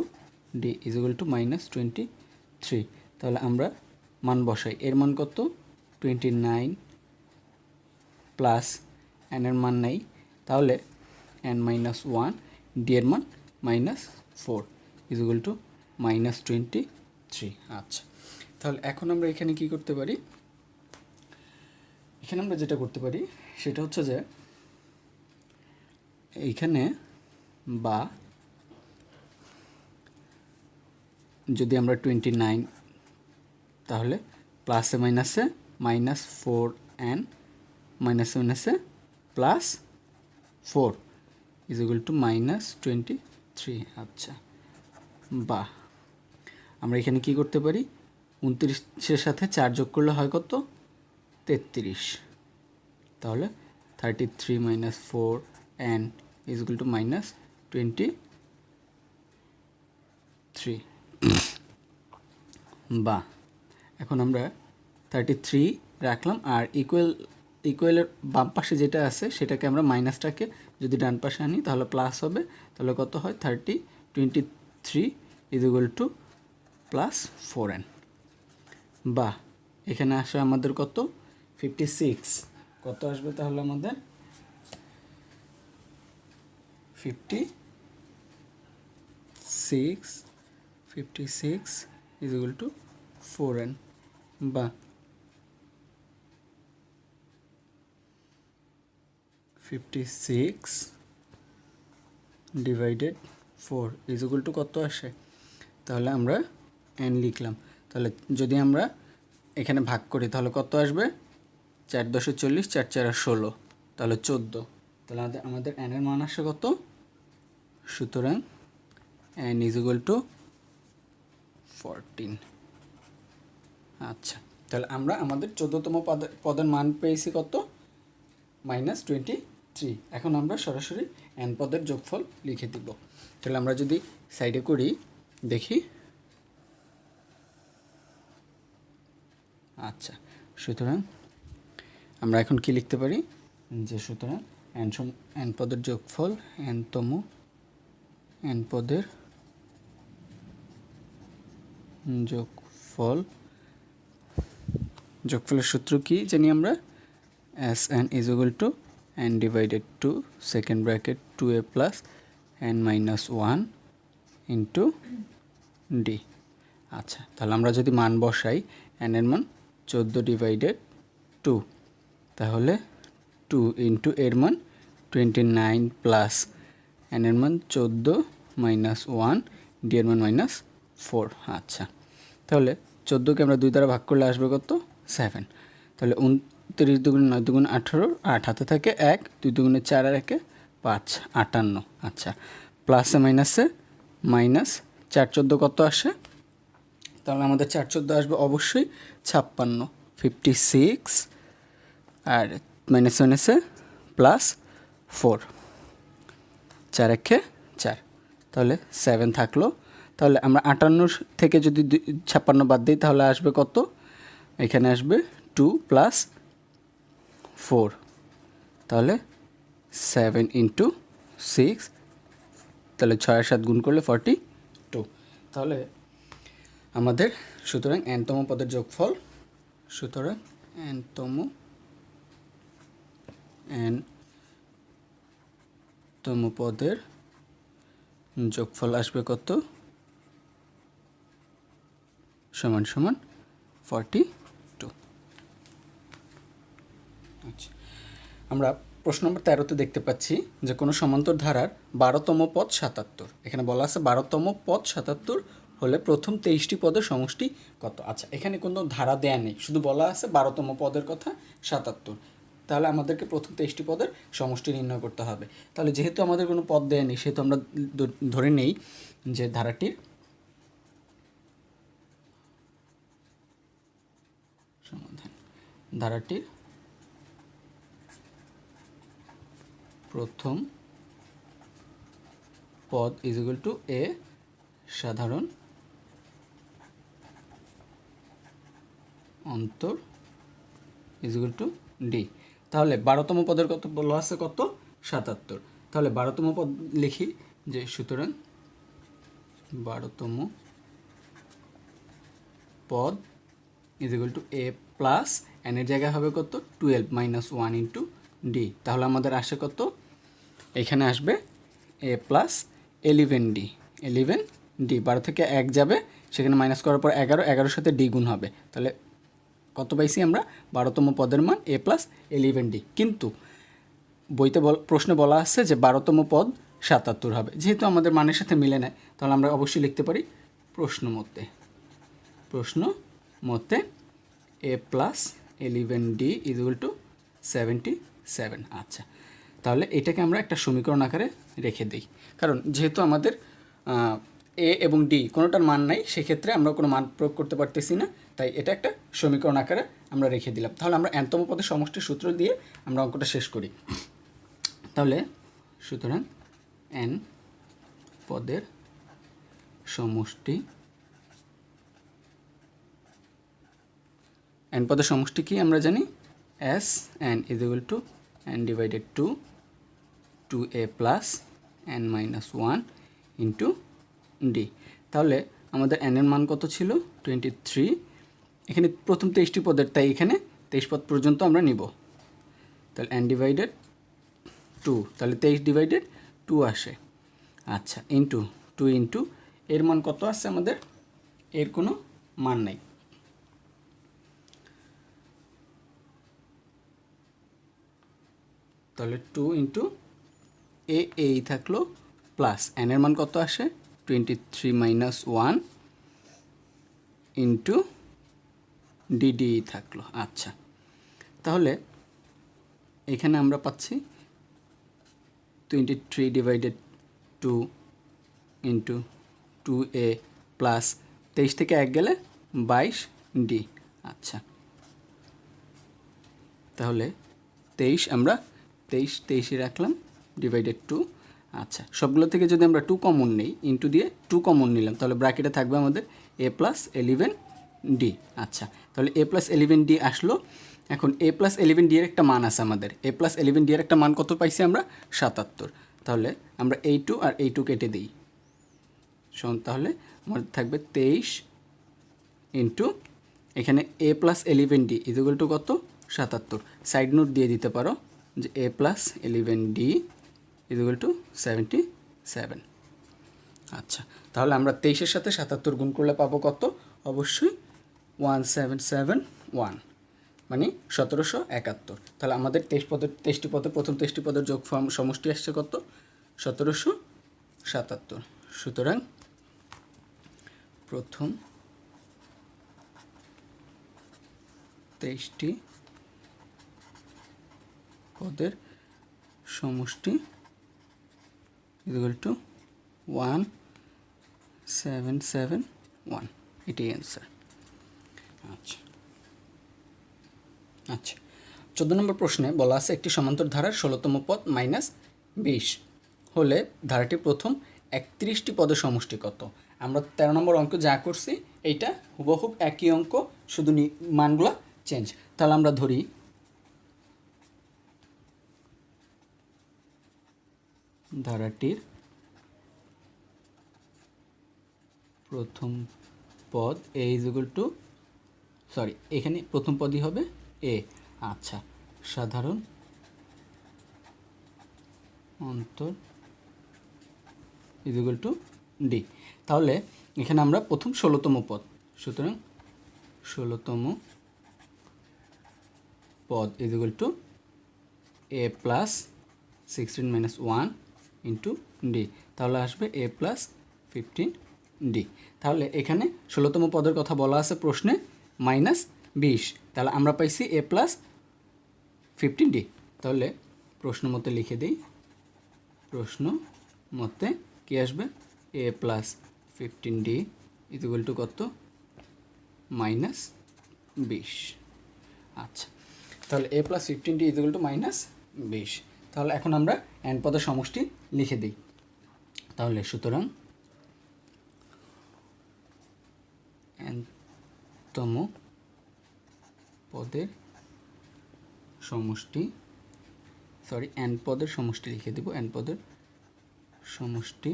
d = -23। তাহলে আমরা মান বসাই। এর মান কত? 29 প্লাস n এর মান নেই, তাহলে n - 1, d এর মান -4 = -23। আচ্ছা, তাহলে এখন আমরা এখানে কি করতে পারি? এখানে আমরা যেটা করতে পারি সেটা হচ্ছে যে এইখানে বা যদি আমরা 29 তাহলে প্লাসে মাইনাসে -4n মাইনাসে +4 = -23। আচ্ছা, বা আমরা এখানে কি করতে পারি? 29-এর সাথে 4 যোগ করলে হয় কত? 33। তাহলে 33 - 4n = -23। বা এখন আমরা 33 রাখলাম, আর ইকুয়ালের বাম পাশে যেটা আছে সেটাকে আমরা মাইনাসটাকে যদি ডান পাশে আনি তাহলে প্লাস হবে। তাহলে কত হয়? 23 = +4n। বা এখানে আসে আমাদের কত? 56। কত আসবে তাহলে আমাদের? 56 = 4n। বা 56 / 4 = কত আসে? তাহলে আমরা n লিখলাম। তাহলে যদি আমরা এখানে ভাগ করি তাহলে কত আসবে? 4 × 10 = 40, 4 × 4 = 16, তাহলে 14। তাহলে আমাদের n এর মান আসে কত? সুতরাং n = 14। আচ্ছা, তাহলে আমরা আমাদের 14তম পদের মান পেয়েছি কত? -23। এখন আমরা সরাসরি n পদের যোগফল লিখে দিব। তাহলে আমরা যদি সাইডে করি দেখি। আচ্ছা, সুতরাং আমরা এখন কি লিখতে পারি? যে সুতরাং n পদের যোগফল, n-তম n পদের যোগফলের সূত্র কি জানি আমরা? Sn = n / 2 (second bracket 2a + n - 1 * d। আচ্ছা, তাহলে আমরা যদি মান বসাই, n এর মান 14 / 2, তাহলে 2 * এর মান 29 প্লাস n এর মান 14 - 1, d এর মান -4। আচ্ছা, তাহলে 14কে আমরা 2 দ্বারা ভাগ করলে আসবে কত? 7। তাহলে তিরিশ দুগুণে 9 দুগুণে 18, 8 হাতে থাকে 1, 2 দুগুণে 4 আর 1 5, 58। আচ্ছা, প্লাসে মাইনাসে মাইনাস 4 14 কত আসে? তাহলে আমাদের 4 14 আসবে অবশ্যই 56, 56, আর মাইনাস মাইনাসে প্লাস 4, 4 1 4, তাহলে 7 থাকলো। তাহলে আমরা 58 থেকে যদি 56 বাদ দিই তাহলে আসবে কত? এখানে আসবে 2 প্লাস 4, তাহলে 7 ইন্টু 6, তাহলে 6 আর 7 গুণ করলে 42। তাহলে আমাদের সুতরাং n-তম পদের যোগফল, সুতরাং n-তম পদের যোগফল আসবে কত? সমান সমান 42। আচ্ছা, আমরা প্রশ্ন নম্বর 13তে দেখতে পাচ্ছি যে কোনো সমান্তর ধারার 12তম পদ 77। এখানে বলা আছে 12তম পদ 77 হলে প্রথম 23টি পদের সমষ্টি কত? আচ্ছা, এখানে কোনো ধারা দেয়া নেই, শুধু বলা আছে 12তম পদের কথা 77। তাহলে আমাদেরকে প্রথম 23টি পদের সমষ্টি নির্ণয় করতে হবে। তাহলে যেহেতু আমাদের কোনো পদ দেয়া নেই সেহেতু আমরা ধরে নেই যে ধারাটির সমাধান, ধারাটির প্রথম পদ ইজ ইকুয়াল টু এ সাধারণ অন্তর ইজ ইকুয়াল টু ডি। তাহলে 12তম পদের কত বলা আছে? কত? 77। তাহলে 12তম পদ লিখি যে সুতরাং 12তম পদ is equal to A plus N এর জায়গায় হবে কত? 12 মাইনাস 1 ইন্টু ডি। তাহলে আমাদের আসে কত? এখানে আসবে এ প্লাস 11d, 11d। 12 থেকে 1 যাবে, সেখানে মাইনাস করার পর 11, 11-এর সাথে ডি গুণ হবে। তাহলে কত পাইছি আমরা? 12তম পদের মান এ প্লাস 11d। কিন্তু বইতে প্রশ্নে বলা আছে যে 12তম পদ 77 হবে। যেহেতু আমাদের মানের সাথে মিলে নেয় তাহলে আমরা অবশ্যই লিখতে পারি প্রশ্ন মতে A plus 11d is equal to 77। আচ্ছা, তাহলে এটাকে আমরা একটা সমীকরণ আকারে রেখে দিই, কারণ যেহেতু আমাদের এ এবং ডি কোনোটার মান নাই, সেক্ষেত্রে আমরা কোনো মান প্রয়োগ করতে পারতেছি না, তাই এটা একটা সমীকরণ আকারে আমরা রেখে দিলাম। তাহলে আমরা n-তম পদের সমষ্টির সূত্র দিয়ে আমরা অঙ্কটা শেষ করি। তাহলে সুতরাং n পদের সমষ্টি, n পদের সমষ্টি কি আমরা জানি? s n is equal to n divided 2a plus n minus 1 into d। তাহলে আমাদের n এর মান কত ছিল? 23। এখানে প্রথম 23টি পদের, তাই এখানে 23 পদ পর্যন্ত আমরা নিব। তাহলে n ডিভাইডেড 2, তাহলে 23 ডিভাইডেড 2 আসে। আচ্ছা, ইন্টু 2 ইন্টু এর মান কত আসছে আমাদের? এর কোনো মান নাই। তাহলে 2 ইন্টু এই থাকলো প্লাস n এর মান কত আসে? 23 মাইনাস 1 ইন্টু ডিডি থাকলো। আচ্ছা, তাহলে এখানে আমরা পাচ্ছি 23 ডিভাইডেড 2 ইন্টু 2a প্লাস 23 থেকে 1 গেলে 22d। আচ্ছা, তাহলে 23 আমরা 23 রাখলাম ডিভাইডেড 2। আচ্ছা, সবগুলো থেকে যদি আমরা 2 কমন নিই, ইন্টু দিয়ে 2 কমন নিলাম, তাহলে ব্র্যাকেটে থাকবে আমাদের a প্লাস 11d। আচ্ছা, তাহলে a প্লাস 11d আসলো। এখন a প্লাস 11d এর একটা মান আছে আমাদের। a প্লাস 11d এর একটা মান কত পাইছি আমরা? 77। তাহলে আমরা এই 2 আর এই 2 কেটে দিই, তাহলে আমাদের থাকবে 23 ইন্টু এখানে a plus 11d is equal to কত? 77। সাইড নোট দিয়ে দিতে পারো যে a plus 11d is equal to 77। আচ্ছা, তাহলে আমরা 23-এর সাথে 77 গুণ করলে পাবো কত? অবশ্যই 1771, মানে 1771। তাহলে আমাদের 23টি পদের প্রথম 23টি পদের যোগফল সমষ্টি আসছে কত? 1777। সুতরাং প্রথম 23টি পদের সমষ্টি ইকুয়াল টু 1771, এটাই অ্যান্সার। আচ্ছা আচ্ছা 14 নম্বর প্রশ্নে বলা আছে একটি সমান্তর ধারার 16তম পদ -20 হলে ধারাটির প্রথম 31টি পদের সমষ্টি কত? আমরা 13 নম্বর অঙ্ক যা করছি এইটা হুবহুব একই অঙ্ক, শুধু মানগুলো চেঞ্জ। তাহলে আমরা ধরি ধারাটির প্রথম পদ এ ইজ ইকুয়াল টু, সরি এখানে প্রথম পদই হবে এ। আচ্ছা, সাধারণ অন্তর ইজ ইকুয়াল টু ডি। তাহলে এখানে আমরা প্রথম 16তম পদ, সুতরাং 16তম পদ is equal to A plus 16 minus 1 into D, তাহলে আসবে এ প্লাস 15 ডি। তাহলে এখানে 16তম পদের কথা বলা আছে প্রশ্নে -20, তাহলে আমরা পাইছি এ প্লাস 15 ডি। তাহলে প্রশ্ন মতে লিখে দিই, প্রশ্ন মতে কি আসবে? A plus 15 D is equal to কত? -20। আচ্ছা, তাহলে A plus 15 D is equal to -20। তাহলে এখন আমরা এন পদের সমষ্টি লিখে দিই। তাহলে সুতরাং এনতম পদের সমষ্টি, সরি এন পদের সমষ্টি লিখে দেব, এন পদের সমষ্টি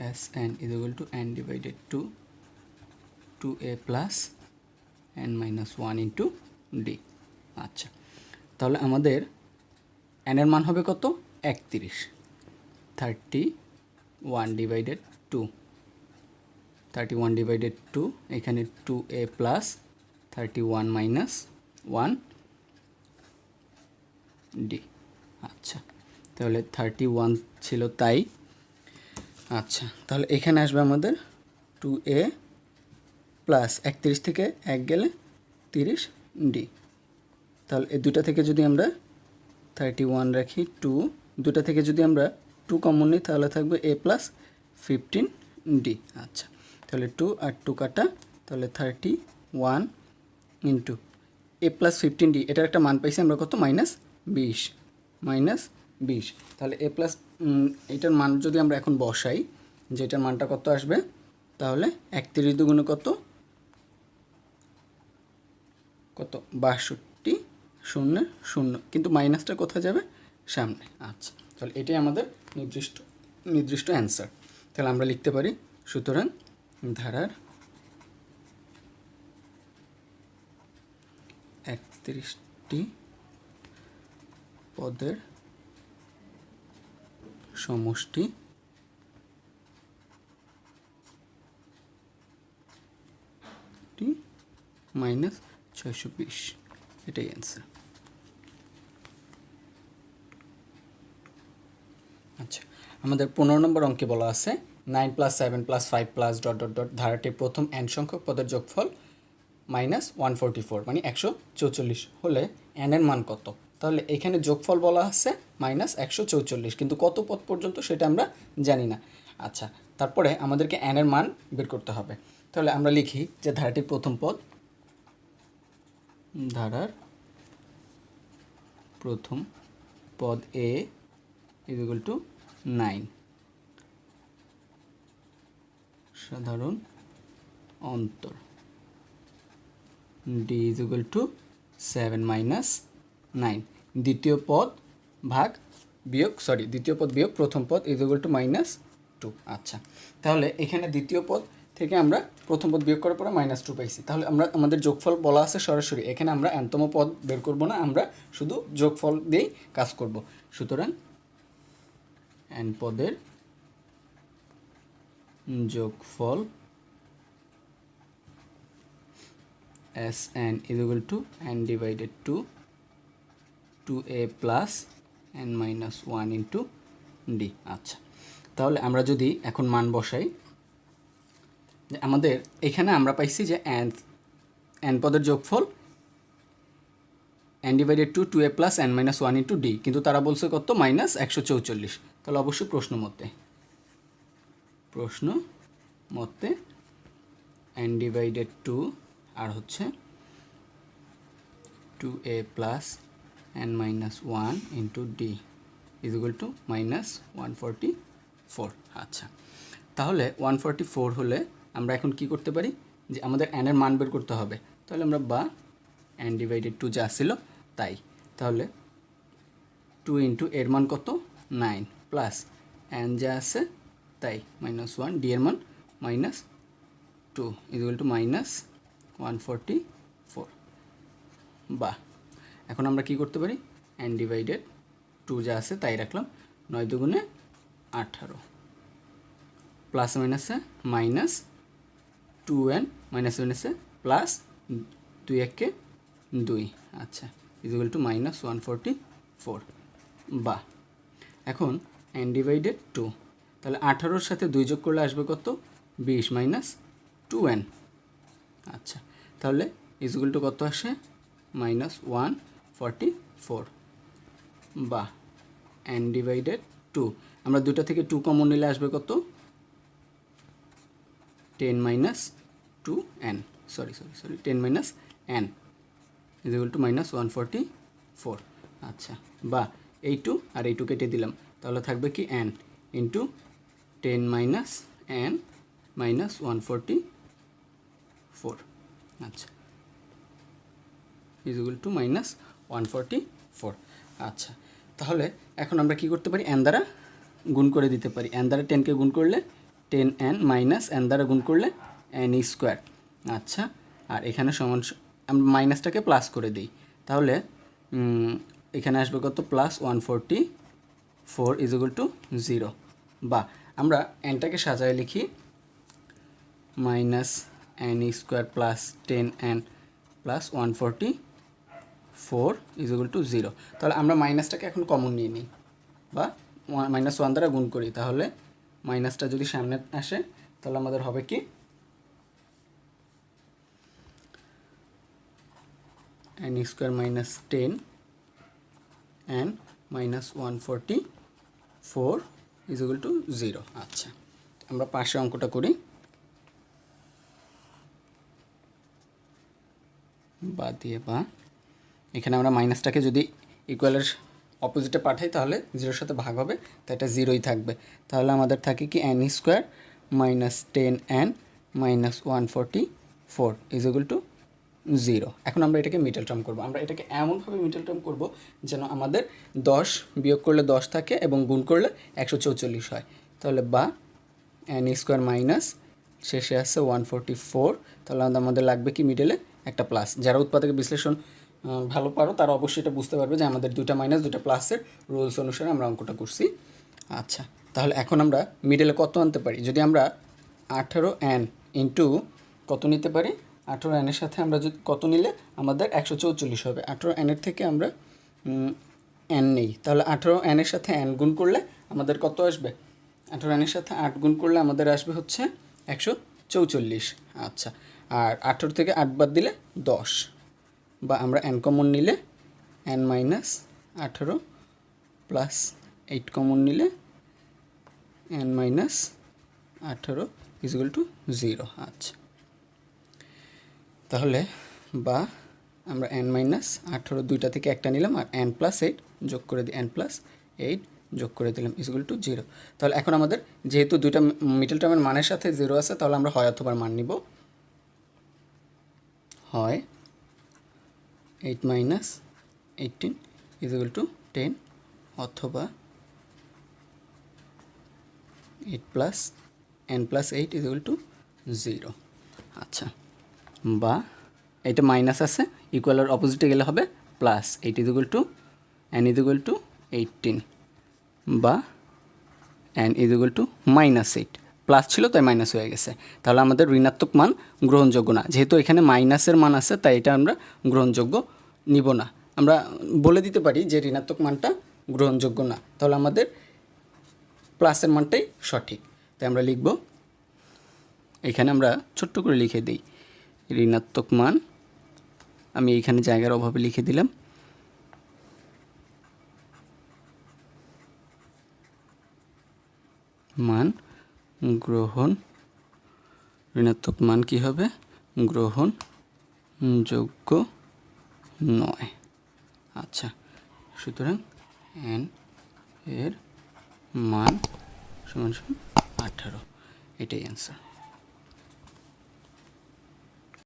S N is equal to N divided to 2a plus n minus 1 into D. আচ্ছা, তাহলে আমাদের n এর মান হবে কত? 31। 31 ডিভাইডেড 2, 31 ডিভাইডেড 2, এখানে 2a প্লাস 31 মাইনাস 1 ডি। আচ্ছা, তাহলে 31 ছিল তাই। আচ্ছা, তাহলে এখানে আসবে আমাদের 2a প্লাস 31 থেকে 1 গেলে 30 ডি। তাহলে এই দুটা থেকে যদি আমরা 31 রাখি, 2 দুটা থেকে যদি আমরা 2 কমন নিই তাহলে থাকবে a প্লাস 15 ডি। আচ্ছা, তাহলে 2 আর 2 কাটা, তাহলে 31 ইন্টু a প্লাস 15 ডি, এটার একটা মান পাইছি আমরা কত? -20, -20। তাহলে a প্লাস এটার মান যদি আমরা এখন বসাই, যেটার মানটা কত আসবে, তাহলে 31 দুগুণে কত? 62, 0 0, কিন্তু মাইনাসটা কোথায় যাবে? সামনে। আচ্ছা, তাহলে এটাই আমাদের নির্দিষ্ট অ্যান্সার। তাহলে আমরা লিখতে পারি, সুতরাং ধারার 31টি পদের সমষ্টি -620, এটাই অ্যান্সার। আচ্ছা, আমাদের 15 নম্বর অঙ্কে বলা আছে 9 + 7 + 5 + ... ধারাটির প্রথম n সংখ্যক পদের যোগফল -144 মানে 144 হলে n এর মান কত? তাহলে এখানে যোগফল বলা আছে -144, কিন্তু কত পদ পর্যন্ত সেটা আমরা জানি না। আচ্ছা, তারপরে আমাদেরকে n এর মান বের করতে হবে। তাহলে আমরা লিখি যে ধারাটির প্রথম পদ, ধারার প্রথম পদ a ইজ ইকুয়াল টু 9, সাধারণ অন্তর d is equal two 7 minus 9, দ্বিতীয় পদ বিয়োগ প্রথম পদ ইজ ইকুয়াল টু -2। আচ্ছা, তাহলে এখানে দ্বিতীয় পদ থেকে আমরা প্রথম পদ বিয়োগ করার পরে -2 পাইছি। তাহলে আমাদের যোগফল বলা আছে সরাসরি, এখানে আমরা nতম পদ বের করব না, আমরা শুধু যোগফল দিয়েই কাজ করব। সুতরাং n পদের যোগফল Sn is equal to n divided to 2a plus n minus 1 into d। আচ্ছা, তাহলে আমরা যদি এখন মান বসাই, আমাদের এখানে আমরা পাইছি যে n পদের যোগফল n divided to 2a plus n minus 1 into D, কিন্তু তারা বলছে কত মাইনাস 144। তাহলে অবশ্যই প্রশ্ন মতে n ডিভাইডেড টু আর হচ্ছে 2a plus n minus 1 into D is equal two minus 144। আচ্ছা, তাহলে 144 হলে আমরা এখন কি করতে পারি, যে আমাদের n এর মান বের করতে হবে। তাহলে আমরা বা n ডিভাইডেড টু যা ছিল তাই, তাহলে 2 ইন্টু এর মান কত 9 প্লাস n যা আছে তাই মাইনাস 1, ডি এর মান minus 2 is equal two minus 144। বা এখন আমরা কি করতে পারি, n ডিভাইডেড টু যা আছে তাই রাখলাম, 9 দুগুণে 18 প্লাস মাইনাসে মাইনাস 2n মাইনাস মাইনাসে প্লাস 2 একে 2। আচ্ছা, ইজ ইকুয়াল টু মাইনাস 144। বা এখন n ডিভাইডেড টু, তাহলে 18-র সাথে 2 যোগ করলে আসবে কত 20 মাইনাস 2n। আচ্ছা, তাহলে ইজ ইকুয়াল টু কত আসে মাইনাস 144। বা n ডিভাইডেড টু, আমরা দুটা থেকে 2 কমন নিলে আসবে কত 10 minus 2n, sorry 10 minus n is equal two minus 144। আচ্ছা, বা এই 2 আর এই 2 কেটে দিলাম, তাহলে থাকবে কি n into 10 minus n minus 144। আচ্ছা, ইজ ইকুয়াল টু মাইনাস 144। আচ্ছা, তাহলে এখন আমরা কি করতে পারি, n দ্বারা গুণ করে দিতে পারি। n দ্বারা 10কে গুণ করলে 10n মাইনাস n দ্বারা গুণ করলে n স্কোয়ার। আচ্ছা, আর এখানে সমান আমরা মাইনাসটাকে প্লাস করে দিই, তাহলে এখানে আসবে কত প্লাস 144 ইজ ইকুয়াল টু 0। বা আমরা nটাকে সাজায় লিখি minus n square plus 10n plus 144 is equal two 0। তাহলে আমরা মাইনাসটাকে এখন কমন নিয়ে নিই বা মাইনাস 1 দ্বারা গুণ করি, তাহলে মাইনাসটা যদি সামনে আসে তাহলে আমাদের হবে কি n square minus 10n minus 144 is equal two 0। আচ্ছা, আমরা পাশের অঙ্কটা করি। বা দিয়ে বা এখানে আমরা মাইনাসটাকে যদি ইকুয়ালের অপোজিটে পাঠাই তাহলে 0-এর সাথে ভাগ হবে, তাই এটা 0ই থাকবে। তাহলে আমাদের থাকে কি n square minus 10n minus 144 is equal two 0। এখন আমরা এটাকে মিডল টার্ম করবো। আমরা এটাকে এমনভাবে মিডল টার্ম করবো যেন আমাদের 10 বিয়োগ করলে 10 থাকে এবং গুণ করলে 144 হয়। তাহলে বা n স্কোয়ার মাইনাস শেষে আসছে 144, তাহলে আমাদের লাগবে কি মিডলে একটা প্লাস। যারা উৎপাদকের বিশ্লেষণ ভালো পারো তারা অবশ্যই এটা বুঝতে পারবে যে আমাদের দুটা মাইনাস দুটা প্লাসের রুলস অনুসারে আমরা অঙ্কটা করছি। আচ্ছা, তাহলে এখন আমরা মিডলে কত আনতে পারি, যদি আমরা 18n ইন্টু কত নিতে পারি, 18n এর সাথে আমরা যদি কত নিলে আমাদের 144 হবে। 18n এর থেকে আমরা n নেই, তাহলে 18n এর সাথে n গুণ করলে আমাদের কত আসবে, 18n এর সাথে 8 গুণ করলে আমাদের আসবে হচ্ছে 144। আচ্ছা, আর 18 থেকে 8 বাদ দিলে 10, বা আমরা n কমন নিলে n মাইনাস 18 প্লাস 8 কমন নিলে n minus 18 is equal two 0। আচ্ছা, তাহলে বা আমরা n মাইনাস 18 দুইটা থেকে একটা নিলাম আর n প্লাস 8 যোগ করে দিই, n প্লাস 8 যোগ করে দিলাম ইজ ইকুয়াল টু 0। তাহলে এখন আমাদের যেহেতু দুইটা মিডল টার্মের মানের সাথে 0 আছে, তাহলে আমরা হয় অথবা মান নিব, হয় 8 মাইনাস 18 ইজ ইকুয়াল টু 10 অথবা 8 plus n plus 8 is equal two 0। আচ্ছা, বা এটা মাইনাস আছে, ইকুয়ালের অপোজিটে গেলে হবে plus 8 is equal to n is equal two 18, বা n is equal two minus 8, plus ছিল তাই মাইনাস হয়ে গেছে। তাহলে আমাদের ঋণাত্মক মান গ্রহণযোগ্য না, যেহেতু এখানে মাইনাসের মান আছে তাই এটা আমরা গ্রহণযোগ্য নিব না। আমরা বলে দিতে পারি যে ঋণাত্মক মানটা গ্রহণযোগ্য না, তাহলে আমাদের প্লাসের মানটাই সঠিক। তাই আমরা লিখব, এখানে আমরা ছোট্ট করে লিখে দিই ঋণাত্মক মান, আমি এইখানে জায়গার অভাবে লিখে দিলাম মান গ্রহণ, ঋণাত্মক মান কি হবে, গ্রহণযোগ্য নয়। আচ্ছা, সুতরাং n এর মান সমান সমান 18, এটাই অ্যান্সার।